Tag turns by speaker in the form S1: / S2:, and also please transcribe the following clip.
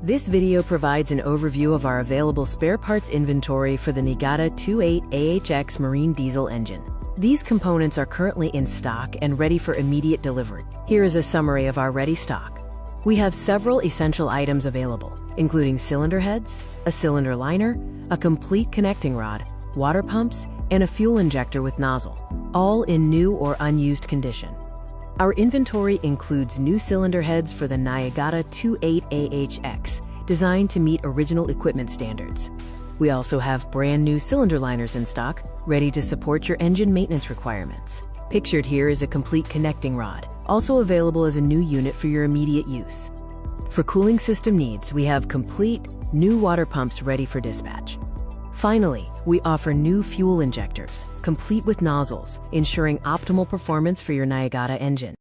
S1: This video provides an overview of our available spare parts inventory for the NIIGATA 28AHX marine diesel engine. These components are currently in stock and ready for immediate delivery. Here is a summary of our ready stock. We have several essential items available, including cylinder heads, a cylinder liner, a complete connecting rod, water pumps, and a fuel injector with nozzle, all in new or unused condition. Our inventory includes new cylinder heads for the NIIGATA 28AHX, designed to meet original equipment standards. We also have brand new cylinder liners in stock, ready to support your engine maintenance requirements. Pictured here is a complete connecting rod, also available as a new unit for your immediate use. For cooling system needs, we have complete, new water pumps ready for dispatch. Finally, we offer new fuel injectors, complete with nozzles, ensuring optimal performance for your NIIGATA engine.